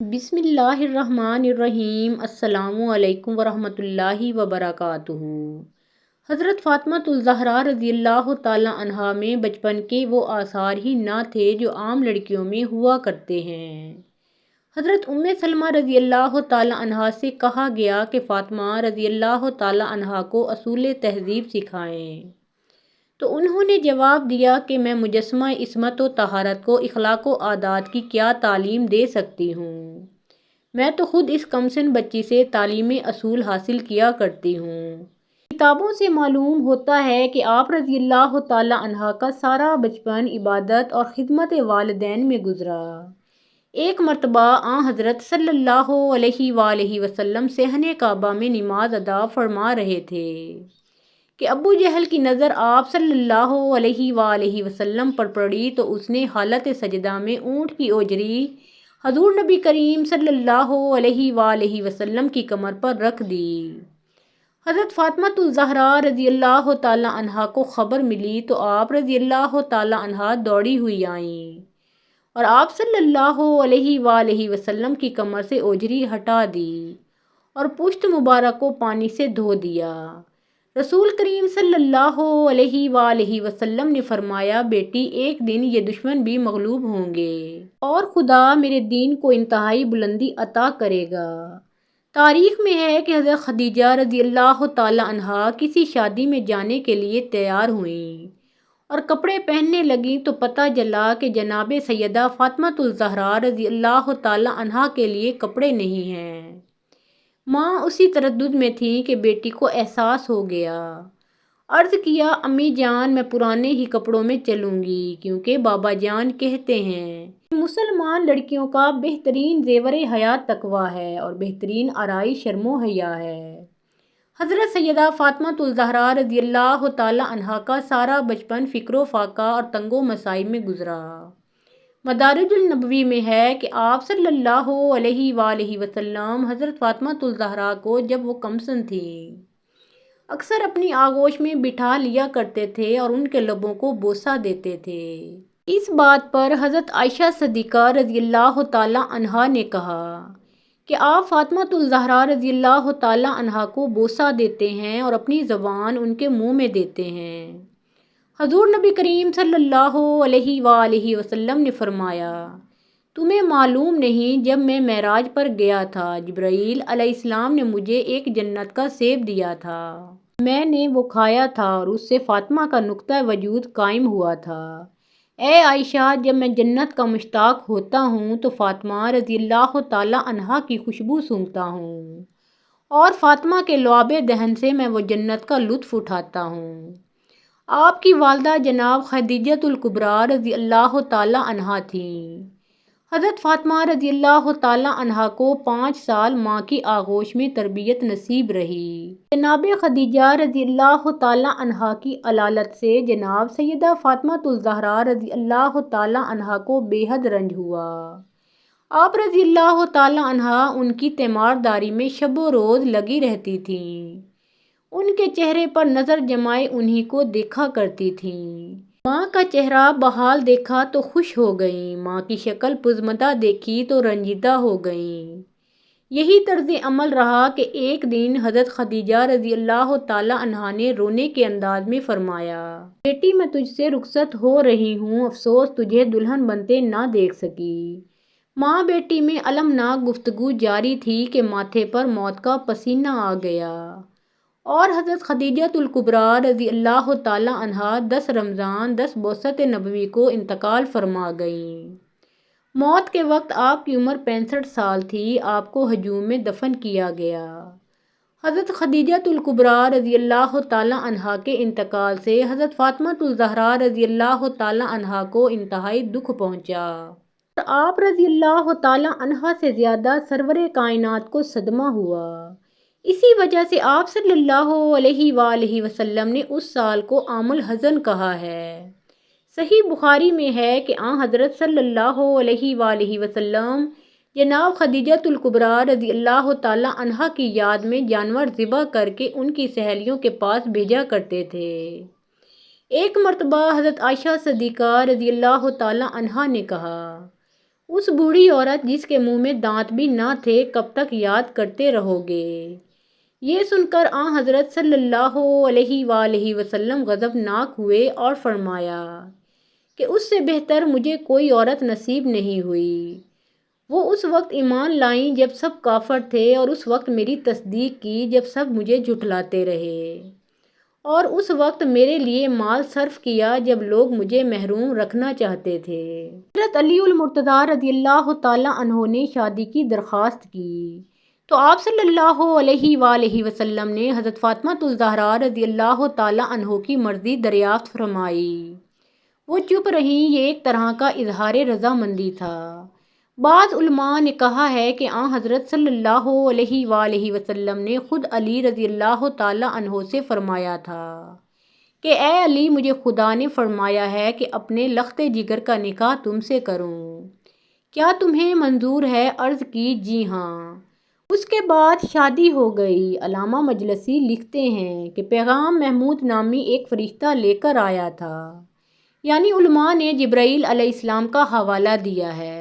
بسم اللہ الرحمن الرحیم۔ السلام علیکم ورحمۃ اللہ وبرکاتہ۔ حضرت فاطمہ الزہرا رضی اللہ تعالیٰ عنہا میں بچپن کے وہ آثار ہی نہ تھے جو عام لڑکیوں میں ہوا کرتے ہیں۔ حضرت سلمہ رضی اللہ تعالیٰ عنہا سے کہا گیا کہ فاطمہ رضی اللہ تعالیٰ عنہا کو اصول تہذیب سکھائیں، تو انہوں نے جواب دیا کہ میں مجسمہ عصمت و طہارت کو اخلاق و عادات کی کیا تعلیم دے سکتی ہوں، میں تو خود اس کمسن بچی سے تعلیم اصول حاصل کیا کرتی ہوں۔ کتابوں سے معلوم ہوتا ہے کہ آپ رضی اللہ تعالیٰ عنہا کا سارا بچپن عبادت اور خدمت والدین میں گزرا۔ ایک مرتبہ آن حضرت صلی اللہ علیہ وآلہ وسلم صحن کعبہ میں نماز ادا فرما رہے تھے کہ ابو جہل کی نظر آپ صلی اللہ علیہ وآلہ وسلم پر پڑی تو اس نے حالت سجدہ میں اونٹ کی اوجری حضور نبی کریم صلی اللہ علیہ وآلہ وسلم کی کمر پر رکھ دی۔ حضرت فاطمہ الزہرا رضی اللہ تعالیٰ عنہا کو خبر ملی تو آپ رضی اللہ تعالیٰ عنہا دوڑی ہوئی آئیں اور آپ صلی اللہ علیہ وآلہ وسلم کی کمر سے اوجری ہٹا دی اور پشت مبارک کو پانی سے دھو دیا۔ رسول کریم صلی اللہ علیہ وآلہ وسلم نے فرمایا، بیٹی ایک دن یہ دشمن بھی مغلوب ہوں گے اور خدا میرے دین کو انتہائی بلندی عطا کرے گا۔ تاریخ میں ہے کہ حضرت خدیجہ رضی اللہ تعالیٰ عنہا کسی شادی میں جانے کے لیے تیار ہوئیں اور کپڑے پہننے لگیں تو پتہ چلا کہ جناب سیدہ فاطمہ الزہرا رضی اللہ تعالیٰ عنہا کے لیے کپڑے نہیں ہیں۔ ماں اسی تردد میں تھیں کہ بیٹی کو احساس ہو گیا۔ عرض کیا، امی جان میں پرانے ہی کپڑوں میں چلوں گی، کیونکہ بابا جان کہتے ہیں کہ مسلمان لڑکیوں کا بہترین زیور حیات تقویٰ ہے اور بہترین آرائش شرم و حیا ہے۔ حضرت سیدہ فاطمہ الزہرا رضی اللہ تعالیٰ عنہا کا سارا بچپن فکر و فاقہ اور تنگ و مسائل میں گزرا۔ مدارج النبوی میں ہے کہ آپ صلی اللہ علیہ وآلہ وسلم حضرت فاطمہ الزہرا کو جب وہ کمسن تھیں اکثر اپنی آغوش میں بٹھا لیا کرتے تھے اور ان کے لبوں کو بوسہ دیتے تھے۔ اس بات پر حضرت عائشہ صدیقہ رضی اللہ تعالیٰ عنہا نے کہا کہ آپ فاطمہ الزہرا رضی اللہ تعالیٰ عنہا کو بوسہ دیتے ہیں اور اپنی زبان ان کے منہ میں دیتے ہیں۔ حضور نبی کریم صلی اللہ علیہ وآلہ وسلم نے فرمایا، تمہیں معلوم نہیں جب میں معراج پر گیا تھا جبرائیل علیہ السلام نے مجھے ایک جنت کا سیب دیا تھا، میں نے وہ کھایا تھا اور اس سے فاطمہ کا نقطہ وجود قائم ہوا تھا۔ اے عائشہ، جب میں جنت کا مشتاق ہوتا ہوں تو فاطمہ رضی اللہ تعالیٰ عنہا کی خوشبو سونگھتا ہوں اور فاطمہ کے لعاب دہن سے میں وہ جنت کا لطف اٹھاتا ہوں۔ آپ کی والدہ جناب خدیجہ الکبریٰ رضی اللہ تعالیٰ عنہا تھیں۔ حضرت فاطمہ رضی اللہ تعالیٰ عنہا کو 5 سال ماں کی آغوش میں تربیت نصیب رہی۔ جناب خدیجہ رضی اللہ تعالیٰ عنہا کی علالت سے جناب سیدہ فاطمہ الزہرا رضی اللہ تعالیٰ عنہا کو بے حد رنج ہوا۔ آپ رضی اللہ تعالیٰ عنہا ان کی تیمارداری میں شب و روز لگی رہتی تھیں، ان کے چہرے پر نظر جمائے انہی کو دیکھا کرتی تھیں۔ ماں کا چہرہ بحال دیکھا تو خوش ہو گئیں، ماں کی شکل پزمدہ دیکھی تو رنجیدہ ہو گئیں۔ یہی طرز عمل رہا کہ ایک دن حضرت خدیجہ رضی اللہ تعالیٰ عنہا نے رونے کے انداز میں فرمایا، بیٹی میں تجھ سے رخصت ہو رہی ہوں، افسوس تجھے دلہن بنتے نہ دیکھ سکی۔ ماں بیٹی میں المناک گفتگو جاری تھی کہ ماتھے پر موت کا پسینہ آ گیا اور حضرت خدیجہ الکبریٰ رضی اللہ تعالیٰ عنہا 10 رمضان 10 بعثت نبوی کو انتقال فرما گئیں۔ موت کے وقت آپ کی عمر 65 سال تھی۔ آپ کو ہجوم میں دفن کیا گیا۔ حضرت خدیجہ الکبریٰ رضی اللہ تعالیٰ عنہا کے انتقال سے حضرت فاطمہ الزہرا رضی اللہ تعالیٰ عنہا کو انتہائی دکھ پہنچا اور آپ رضی اللہ تعالیٰ عنہا سے زیادہ سرور کائنات کو صدمہ ہوا۔ اسی وجہ سے آپ صلی اللہ علیہ وآلہ وسلم نے اس سال کو عام الحزن کہا ہے۔ صحیح بخاری میں ہے کہ آن حضرت صلی اللہ علیہ وآلہ وسلم جناب خدیجہ الکبریٰ رضی اللہ تعالیٰ عنہا کی یاد میں جانور ذبح کر کے ان کی سہیلیوں کے پاس بھیجا کرتے تھے۔ ایک مرتبہ حضرت عائشہ صدیقہ رضی اللہ تعالیٰ عنہا نے کہا، اس بوڑھی عورت جس کے منہ میں دانت بھی نہ تھے کب تک یاد کرتے رہو گے؟ یہ سن کر حضرت صلی اللہ علیہ وآلہ وسلم غضبناک ہوئے اور فرمایا کہ اس سے بہتر مجھے کوئی عورت نصیب نہیں ہوئی۔ وہ اس وقت ایمان لائیں جب سب کافر تھے، اور اس وقت میری تصدیق کی جب سب مجھے جھٹلاتے رہے، اور اس وقت میرے لیے مال صرف کیا جب لوگ مجھے محروم رکھنا چاہتے تھے۔ حضرت علی المرتضیٰ رضی اللہ تعالیٰ عنہ نے شادی کی درخواست کی تو آپ صلی اللہ علیہ وآلہ وسلم نے حضرت فاطمہ الزہراء رضی اللہ تعالیٰ عنہ کی مرضی دریافت فرمائی۔ وہ چپ رہیں، یہ ایک طرح کا اظہار رضامندی تھا۔ بعض علماء نے کہا ہے کہ حضرت صلی اللہ علیہ وآلہ وسلم نے خود علی رضی اللہ تعالیٰ عنہ سے فرمایا تھا کہ اے علی، مجھے خدا نے فرمایا ہے کہ اپنے لخت جگر کا نکاح تم سے کروں، کیا تمہیں منظور ہے؟ عرض کی جی ہاں۔ اس کے بعد شادی ہو گئی۔ علامہ مجلسی لکھتے ہیں کہ پیغام محمود نامی ایک فرشتہ لے کر آیا تھا، یعنی علماء نے جبرائیل علیہ السلام کا حوالہ دیا ہے،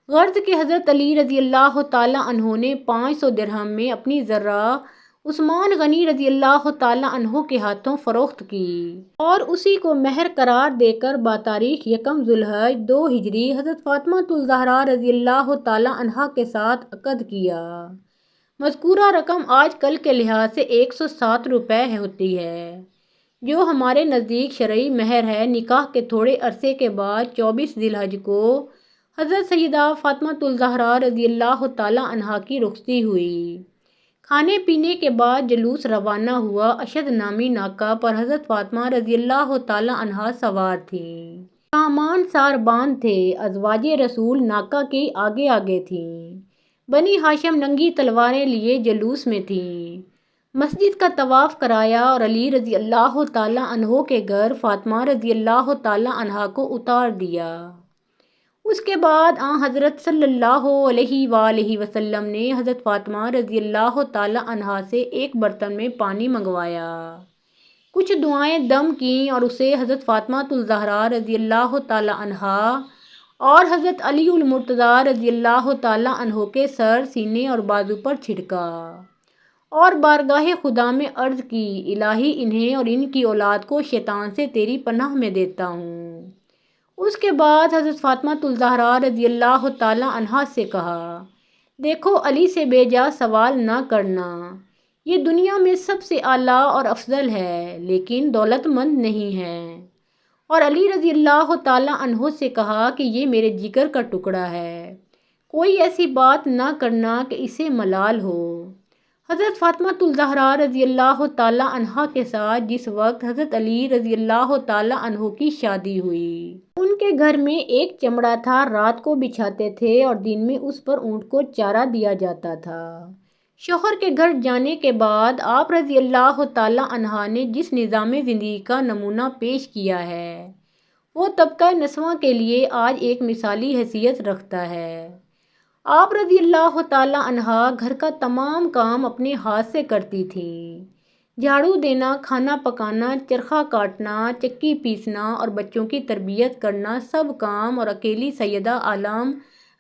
غرض کہ حضرت علی رضی اللہ تعالیٰ عنہ نے 500 درہم میں اپنی ذرہ عثمان غنی رضی اللہ تعالیٰ عنہ کے ہاتھوں فروخت کی اور اسی کو مہر قرار دے کر بتاریخ 1 ذوالحج 2 ہجری حضرت فاطمہ الزہراء رضی اللہ تعالیٰ عنہا کے ساتھ عقد کیا۔ مذکورہ رقم آج کل کے لحاظ سے 107 روپے ہوتی ہے، جو ہمارے نزدیک شرعی مہر ہے۔ نکاح کے تھوڑے عرصے کے بعد 24 ذی الحج کو حضرت سیدہ فاطمہ الزہراء رضی اللہ تعالیٰ عنہا کی رخصتی ہوئی۔ کھانے پینے کے بعد جلوس روانہ ہوا۔ اشد نامی ناکہ پر حضرت فاطمہ رضی اللہ تعالیٰ عنہا سوار تھیں۔ سامان ساربان تھے۔ ازواج رسول ناکہ کے آگے آگے تھیں۔ بنی ہاشم ننگی تلواریں لیے جلوس میں تھیں۔ مسجد کا طواف کرایا اور علی رضی اللہ تعالیٰ عنہ کے گھر فاطمہ رضی اللہ تعالیٰ عنہا کو اتار دیا۔ اس کے بعد حضرت صلی اللہ علیہ وآلہ وسلم نے حضرت فاطمہ رضی اللہ تعالیٰ عنہا سے ایک برتن میں پانی منگوایا، کچھ دعائیں دم کیں اور اسے حضرت فاطمہ الزہراء رضی اللہ تعالیٰ عنہا اور حضرت علی المرتضیٰ رضی اللہ تعالیٰ عنہ کے سر، سینے اور بازو پر چھڑکا اور بارگاہ خدا میں عرض کی، الہی انہیں اور ان کی اولاد کو شیطان سے تیری پناہ میں دیتا ہوں۔ اس کے بعد حضرت فاطمہ الزہراء رضی اللہ تعالیٰ عنہا سے کہا، دیکھو علی سے بے جا سوال نہ کرنا، یہ دنیا میں سب سے اعلیٰ اور افضل ہے لیکن دولت مند نہیں ہے۔ اور علی رضی اللہ تعالیٰ عنہ سے کہا کہ یہ میرے جگر کا ٹکڑا ہے، کوئی ایسی بات نہ کرنا کہ اسے ملال ہو۔ حضرت فاطمہ الزہراء رضی اللہ تعالیٰ عنہا کے ساتھ جس وقت حضرت علی رضی اللہ تعالیٰ عنہ کی شادی ہوئی، ان کے گھر میں ایک چمڑا تھا، رات کو بچھاتے تھے اور دن میں اس پر اونٹ کو چارہ دیا جاتا تھا۔ شوہر کے گھر جانے کے بعد آپ رضی اللہ تعالیٰ عنہا نے جس نظام زندگی کا نمونہ پیش کیا ہے وہ طبقہ نسواں کے لیے آج ایک مثالی حیثیت رکھتا ہے۔ آپ رضی اللہ تعالیٰ عنہا گھر کا تمام کام اپنے ہاتھ سے کرتی تھیں، جھاڑو دینا، کھانا پکانا، چرخہ کاٹنا، چکی پیسنا اور بچوں کی تربیت کرنا، سب کام اور اکیلی سیدہ عالم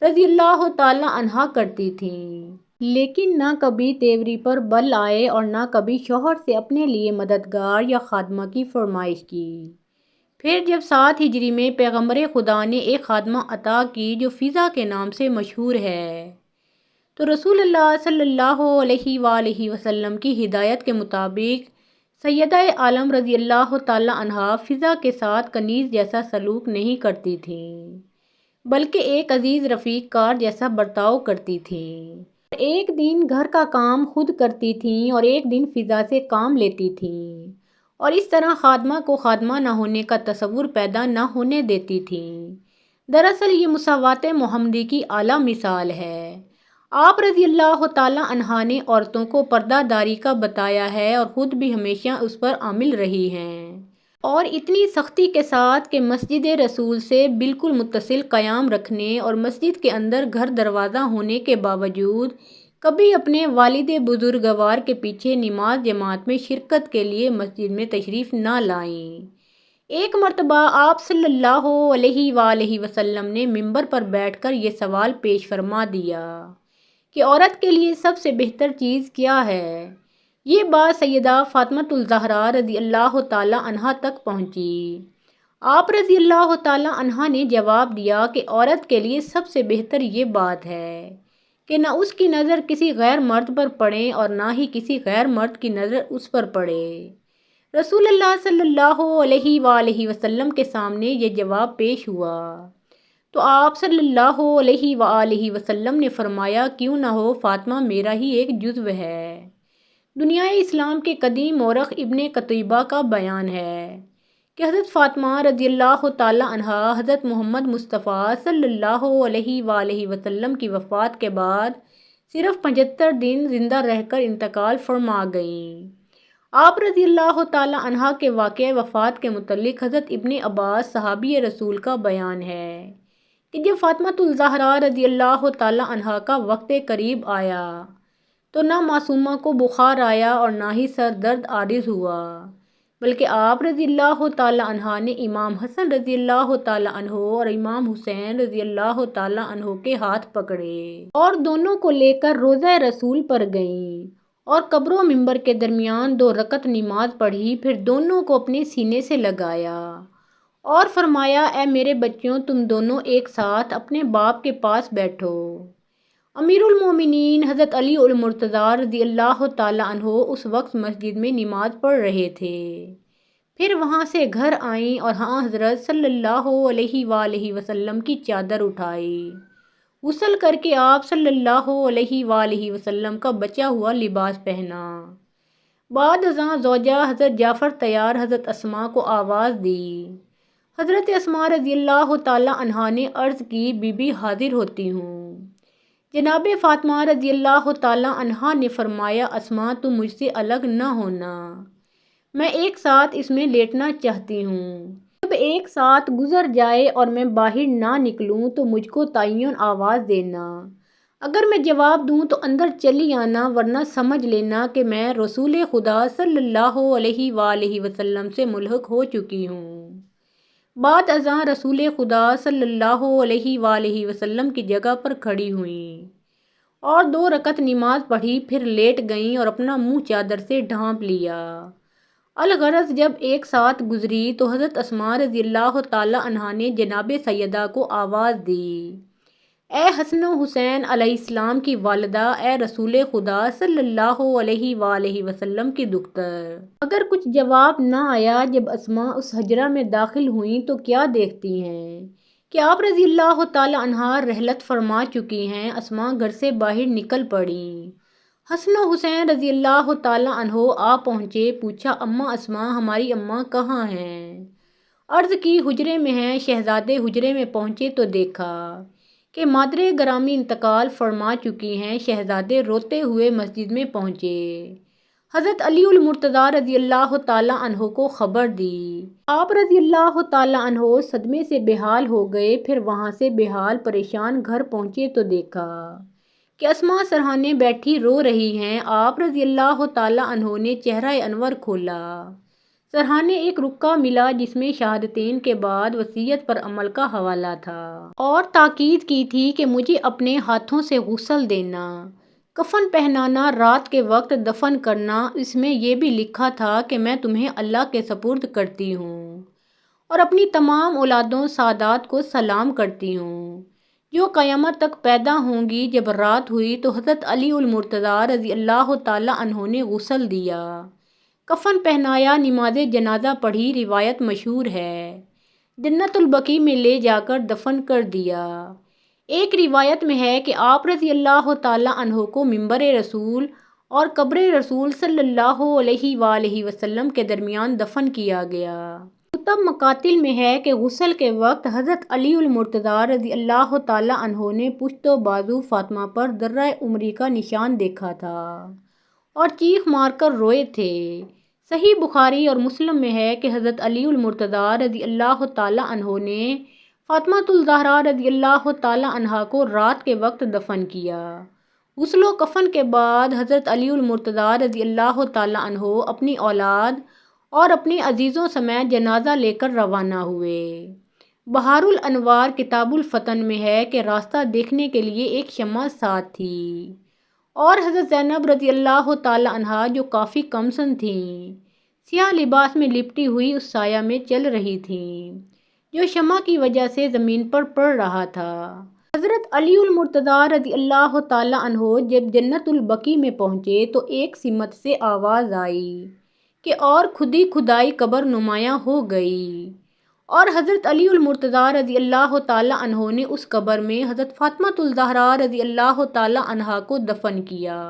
رضی اللہ تعالیٰ عنہا کرتی تھیں، لیکن نہ کبھی تیوری پر بل آئے اور نہ کبھی شوہر سے اپنے لیے مددگار یا خادمہ کی فرمائش کی۔ پھر جب 7 ہجری میں پیغمبر خدا نے ایک خادمہ عطا کی جو فضا کے نام سے مشہور ہے، تو رسول اللہ صلی اللہ علیہ وآلہ وسلم کی ہدایت کے مطابق سیدہ عالم رضی اللہ تعالیٰ عنہا فضا کے ساتھ کنیز جیسا سلوک نہیں کرتی تھیں، بلکہ ایک عزیز رفیق کار جیسا برتاؤ کرتی تھیں۔ ایک دن گھر کا کام خود کرتی تھیں اور ایک دن فضا سے کام لیتی تھیں، اور اس طرح خادمہ کو خادمہ نہ ہونے کا تصور پیدا نہ ہونے دیتی تھیں۔ دراصل یہ مساوات محمدی کی اعلیٰ مثال ہے۔ آپ رضی اللہ تعالیٰ عنہا نے عورتوں کو پردہ داری کا بتایا ہے اور خود بھی ہمیشہ اس پر عامل رہی ہیں، اور اتنی سختی کے ساتھ کہ مسجد رسول سے بالکل متصل قیام رکھنے اور مسجد کے اندر گھر دروازہ ہونے کے باوجود کبھی اپنے والد بزرگوار کے پیچھے نماز جماعت میں شرکت کے لیے مسجد میں تشریف نہ لائیں۔ ایک مرتبہ آپ صلی اللہ علیہ وآلہ وسلم نے منبر پر بیٹھ کر یہ سوال پیش فرما دیا کہ عورت کے لیے سب سے بہتر چیز کیا ہے؟ یہ بات سیدہ فاطمۃ الزہرا رضی اللہ تعالی عنہا تک پہنچی۔ آپ رضی اللہ تعالی عنہا نے جواب دیا کہ عورت کے لیے سب سے بہتر یہ بات ہے کہ نہ اس کی نظر کسی غیر مرد پر پڑے اور نہ ہی کسی غیر مرد کی نظر اس پر پڑے۔ رسول اللہ صلی اللہ علیہ وآلہ وسلم کے سامنے یہ جواب پیش ہوا تو آپ صلی اللہ علیہ وآلہ وسلم نے فرمایا، کیوں نہ ہو، فاطمہ میرا ہی ایک جزو ہے۔ دنیا اسلام کے قدیم مورخ ابن قتیبہ کا بیان ہے کہ حضرت فاطمہ رضی اللہ تعالی عنہا حضرت محمد مصطفیٰ صلی اللہ علیہ وآلہ وسلم کی وفات کے بعد صرف 75 دن زندہ رہ کر انتقال فرما گئیں۔ آپ رضی اللہ تعالی عنہا کے واقعہ وفات کے متعلق حضرت ابن عباس صحابی رسول کا بیان ہے کہ جب فاطمۃ الزہرا رضی اللہ تعالی عنہا کا وقت قریب آیا تو نہ معصومہ کو بخار آیا اور نہ ہی سر درد عارض ہوا، بلکہ آپ رضی اللہ تعالی عنہ نے امام حسن رضی اللہ تعالی عنہ اور امام حسین رضی اللہ تعالی عنہ کے ہاتھ پکڑے اور دونوں کو لے کر روضہ رسول پر گئیں اور قبر و منبر کے درمیان 2 رکعت نماز پڑھی، پھر دونوں کو اپنے سینے سے لگایا اور فرمایا، اے میرے بچوں، تم دونوں ایک ساتھ اپنے باپ کے پاس بیٹھو۔ امیر المومنین حضرت علی المرتضیٰ رضی اللہ تعالی عنہ اس وقت مسجد میں نماز پڑھ رہے تھے، پھر وہاں سے گھر آئیں اور ہاں حضرت صلی اللہ علیہ وآلہ وسلم کی چادر اٹھائی، غسل کر کے آپ صلی اللہ علیہ وآلہ وسلم کا بچا ہوا لباس پہنا۔ بعد ازاں زوجہ حضرت جعفر تیار حضرت اسماء کو آواز دی۔ حضرت اسماء رضی اللہ تعالی عنہا نے عرض کی، بی بی حاضر ہوتی ہوں۔ جناب فاطمہ رضی اللہ تعالی عنہا نے فرمایا، اسماء تم مجھ سے الگ نہ ہونا، میں ایک ساتھ اس میں لیٹنا چاہتی ہوں۔ جب ایک ساتھ گزر جائے اور میں باہر نہ نکلوں تو مجھ کو تعین آواز دینا، اگر میں جواب دوں تو اندر چلی آنا، ورنہ سمجھ لینا کہ میں رسول خدا صلی اللہ علیہ وآلہ وسلم سے ملحق ہو چکی ہوں۔ بعد ازاں رسول خدا صلی اللہ علیہ وآلہ وسلم کی جگہ پر کھڑی ہوئیں اور 2 رکعت نماز پڑھی، پھر لیٹ گئیں اور اپنا منہ چادر سے ڈھانپ لیا۔ الغرض جب ایک ساتھ گزری تو حضرت اسماء رضی اللہ تعالی عنہا نے جناب سیدہ کو آواز دی، اے حسن و حسین علیہ السلام کی والدہ، اے رسول خدا صلی اللہ علیہ وآلہ وسلم کی دختر۔ اگر کچھ جواب نہ آیا جب اسماء اس حجرہ میں داخل ہوئیں تو کیا دیکھتی ہیں کہ آپ رضی اللہ تعالی عنہا رحلت فرما چکی ہیں۔ اسماء گھر سے باہر نکل پڑیں۔ حسن و حسین رضی اللہ تعالی عنہ آ پہنچے، پوچھا، اماں اسماء، ہماری اماں کہاں ہیں؟ عرض کی، حجرے میں ہیں۔ شہزادے حجرے میں پہنچے تو دیکھا کہ مادر گرامی انتقال فرما چکی ہیں۔ شہزادے روتے ہوئے مسجد میں پہنچے، حضرت علی المرتضیٰ رضی اللہ تعالی عنہ کو خبر دی۔ آپ رضی اللہ تعالی عنہ صدمے سے بے حال ہو گئے، پھر وہاں سے بے حال پریشان گھر پہنچے تو دیکھا کہ اسماء سرہانے بیٹھی رو رہی ہیں۔ آپ رضی اللہ تعالی عنہ نے چہرہ انور کھولا، سرہانے ایک رکا ملا جس میں شہادتین کے بعد وصیت پر عمل کا حوالہ تھا اور تاکید کی تھی کہ مجھے اپنے ہاتھوں سے غسل دینا، کفن پہنانا، رات کے وقت دفن کرنا۔ اس میں یہ بھی لکھا تھا کہ میں تمہیں اللہ کے سپرد کرتی ہوں اور اپنی تمام اولادوں سادات کو سلام کرتی ہوں جو قیامت تک پیدا ہوں گی۔ جب رات ہوئی تو حضرت علی المرتضیٰ رضی اللہ تعالی عنہ نے غسل دیا، کفن پہنایا، نماز جنازہ پڑھی۔ روایت مشہور ہے، جنت البقیع میں لے جا کر دفن کر دیا۔ ایک روایت میں ہے کہ آپ رضی اللہ تعالی عنہ کو منبر رسول اور قبر رسول صلی اللہ علیہ وآلہ وسلم کے درمیان دفن کیا گیا۔ کتب مقاتل میں ہے کہ غسل کے وقت حضرت علی المرتضیٰ رضی اللہ تعالی عنہ نے پشت و بازو فاطمہ پر درہ عمری کا نشان دیکھا تھا اور چیخ مار کر روئے تھے۔ صحیح بخاری اور مسلم میں ہے کہ حضرت علی المرتضیٰ رضی اللہ تعالی عنہ نے فاطمہ الزہرا رضی اللہ تعالی عنہا کو رات کے وقت دفن کیا۔ غسل و کفن کے بعد حضرت علی المرتضیٰ رضی اللہ تعالی عنہ اپنی اولاد اور اپنے عزیزوں سمیت جنازہ لے کر روانہ ہوئے۔ بحار الانوار کتاب الفتن میں ہے کہ راستہ دیکھنے کے لیے ایک شمع ساتھ تھی اور حضرت زینب رضی اللہ تعالی عنہا جو کافی کم سن تھیں، سیاہ لباس میں لپٹی ہوئی اس سایہ میں چل رہی تھیں جو شمع کی وجہ سے زمین پر پڑ رہا تھا۔ حضرت علی المرتضیٰ رضی اللہ تعالی عنہ جب جنت البقیع میں پہنچے تو ایک سمت سے آواز آئی کہ اور خودی خدائی قبر نمایاں ہو گئی، اور حضرت علی المرتضیٰ رضی اللہ تعالی عنہ نے اس قبر میں حضرت فاطمۃ الزہراء رضی اللہ تعالی عنہا کو دفن کیا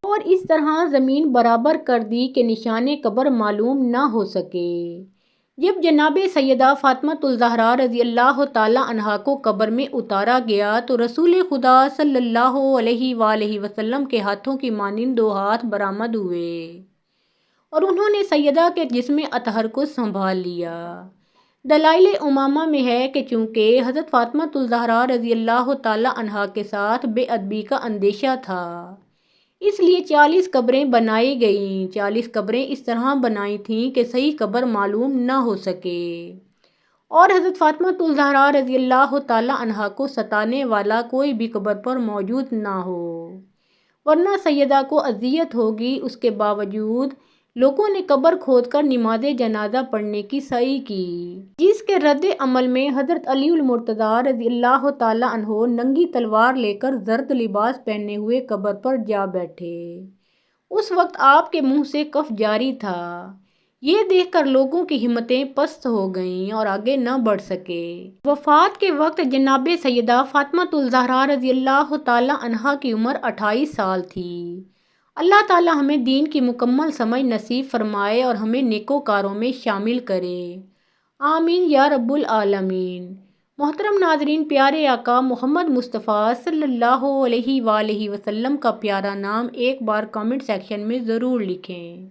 اور اس طرح زمین برابر کر دی کہ نشان قبر معلوم نہ ہو سکے۔ جب جناب سیدہ فاطمۃ الزہراء رضی اللہ تعالی عنہا کو قبر میں اتارا گیا تو رسول خدا صلی اللہ علیہ وآلہ وسلم کے ہاتھوں کی مانند 2 ہاتھ برآمد ہوئے اور انہوں نے سیدہ کے جسم اطہر کو سنبھال لیا۔ دلائل امامہ میں ہے کہ چونکہ حضرت فاطمۃ الزہراء رضی اللہ تعالی عنہا کے ساتھ بے ادبی کا اندیشہ تھا، اس لیے 40 قبریں بنائی گئیں۔ 40 قبریں اس طرح بنائی تھیں کہ صحیح قبر معلوم نہ ہو سکے اور حضرت فاطمۃ الزہراء رضی اللہ تعالی عنہا کو ستانے والا کوئی بھی قبر پر موجود نہ ہو، ورنہ سیدہ کو اذیت ہوگی۔ اس کے باوجود لوگوں نے قبر کھود کر نماز جنازہ پڑھنے کی سعی کی، جس کے رد عمل میں حضرت علی المرتضیٰ رضی اللہ تعالی عنہ ننگی تلوار لے کر زرد لباس پہنے ہوئے قبر پر جا بیٹھے۔ اس وقت آپ کے منہ سے کف جاری تھا۔ یہ دیکھ کر لوگوں کی ہمتیں پست ہو گئیں اور آگے نہ بڑھ سکے۔ وفات کے وقت جناب سیدہ فاطمۃ الزہراء رضی اللہ تعالی عنہا کی عمر 28 سال تھی۔ اللہ تعالی ہمیں دین کی مکمل سمجھ نصیب فرمائے اور ہمیں نیکوکاروں میں شامل کرے، آمین یا رب العالمین۔ محترم ناظرین، پیارے آقا محمد مصطفیٰ صلی اللہ علیہ وآلہ وسلم کا پیارا نام ایک بار کامنٹ سیکشن میں ضرور لکھیں۔